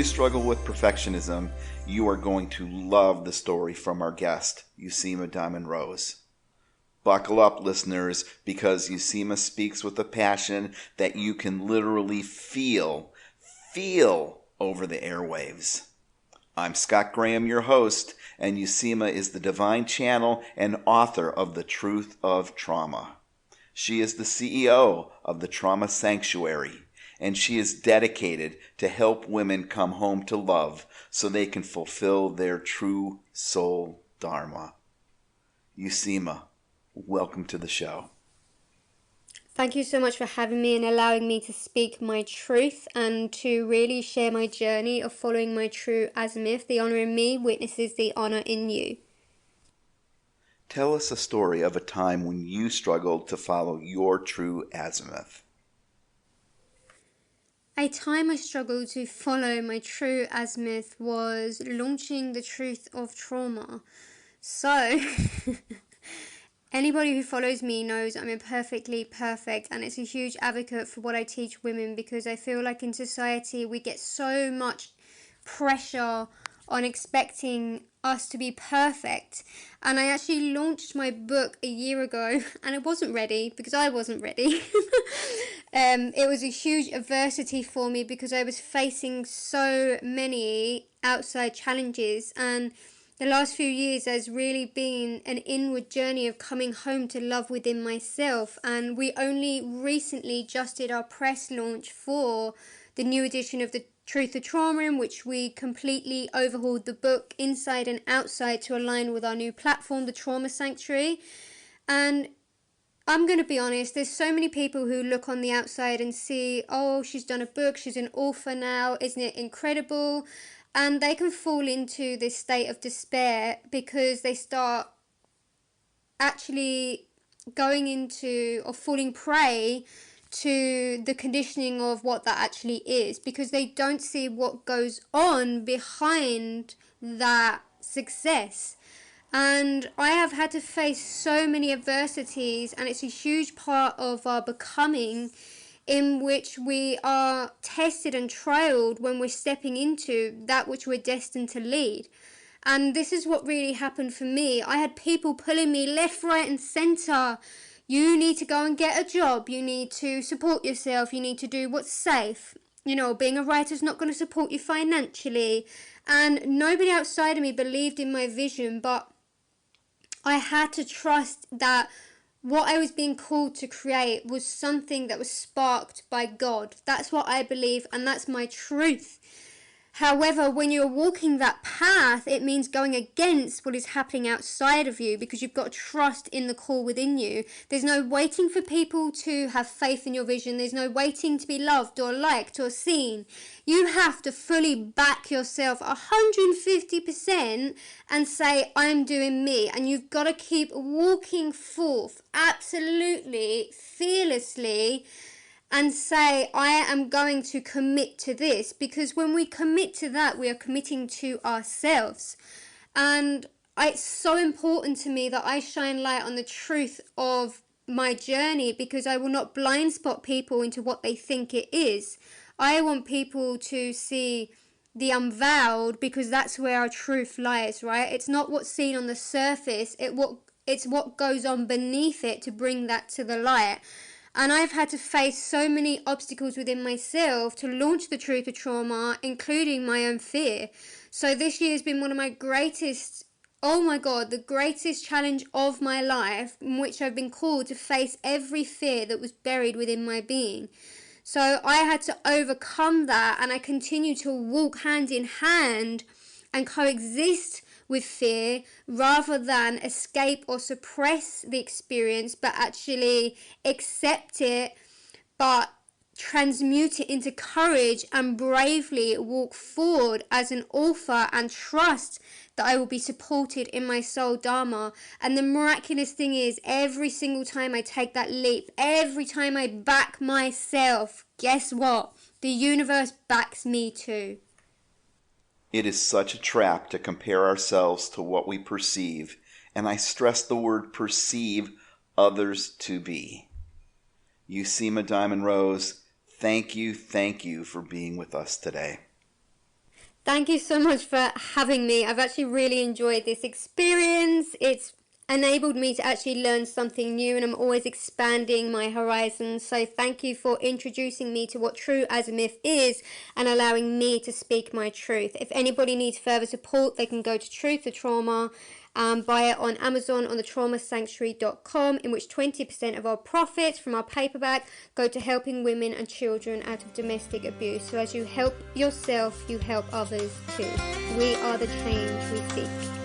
you struggle with perfectionism, you are going to love the story from our guest, Yuossima Diamond Rose. Buckle up, listeners, because Yuossima speaks with a passion that you can literally feel over the airwaves. I'm Scott Graham, your host, and Yuossima is the divine channel and author of The Truth of Trauma. She is the CEO of the Trauma Sanctuary, and she is dedicated to help women come home to love so they can fulfill their true soul dharma. Yuossima, welcome to the show. Thank you so much for having me and allowing me to speak my truth and to really share my journey of following my true Azimuth. The honor in me witnesses the honor in you. Tell us a story of a time when you struggled to follow your true Azimuth. A time I struggled to follow my true Azimuth was launching the truth of trauma. So, anybody who follows me knows I'm imperfectly perfect, and it's a huge advocate for what I teach women because I feel like in society we get so much pressure on expecting us to be perfect. And I actually launched my book a year ago and I wasn't ready because I wasn't ready. It was a huge adversity for me because I was facing so many outside challenges, and the last few years has really been an inward journey of coming home to love within myself. And we only recently just did our press launch for the new edition of The Truth of Trauma, in which we completely overhauled the book inside and outside to align with our new platform, the Trauma Sanctuary. And I'm going to be honest, there's so many people who look on the outside and see, oh, she's done a book, she's an author now, isn't it incredible? And they can fall into this state of despair because they start actually going into or falling prey to the conditioning of what that actually is, because they don't see what goes on behind that success. And I have had to face so many adversities, and it's a huge part of our becoming, in which we are tested and trialed when we're stepping into that which we're destined to lead. And this is what really happened for me. I had people pulling me left, right, and center. You need to go and get a job. You need to support yourself. You need to do what's safe. You know, being a writer's not going to support you financially. And nobody outside of me believed in my vision, but I had to trust that what I was being called to create was something that was sparked by God. That's what I believe, and that's my truth. However, when you're walking that path, it means going against what is happening outside of you, because you've got to trust in the call within you. There's no waiting for people to have faith in your vision. There's no waiting to be loved or liked or seen. You have to fully back yourself 150% and say, I'm doing me. And you've got to keep walking forth absolutely, fearlessly, and say, I am going to commit to this. Because when we commit to that, we are committing to ourselves. And it's so important to me that I shine light on the truth of my journey, because I will not blind spot people into what they think it is. I want people to see the unveiled, because that's where our truth lies, right? It's not what's seen on the surface, it's what goes on beneath it to bring that to the light. And I've had to face so many obstacles within myself to launch the truth of trauma, including my own fear. So this year has been one of my greatest, oh my God, the greatest challenge of my life, in which I've been called to face every fear that was buried within my being. So I had to overcome that, and I continue to walk hand in hand and coexist with fear, rather than escape or suppress the experience, but actually accept it, but transmute it into courage and bravely walk forward as an author, and trust that I will be supported in my soul dharma. And the miraculous thing is, every single time I take that leap, every time I back myself, guess what? The universe backs me too. It is such a trap to compare ourselves to what we perceive, and I stress the word perceive, others to be. Yuossima Diamond Rose, thank you for being with us today. Thank you so much for having me. I've actually really enjoyed this experience. It's enabled me to actually learn something new, and I'm always expanding my horizons. So thank you for introducing me to what true Azimuth is and allowing me to speak my truth. If anybody needs further support, they can go to Truth to Trauma, buy it on Amazon on thetraumasanctuary.com, in which 20% of our profits from our paperback go to helping women and children out of domestic abuse. So as you help yourself, you help others too. We are the change we seek.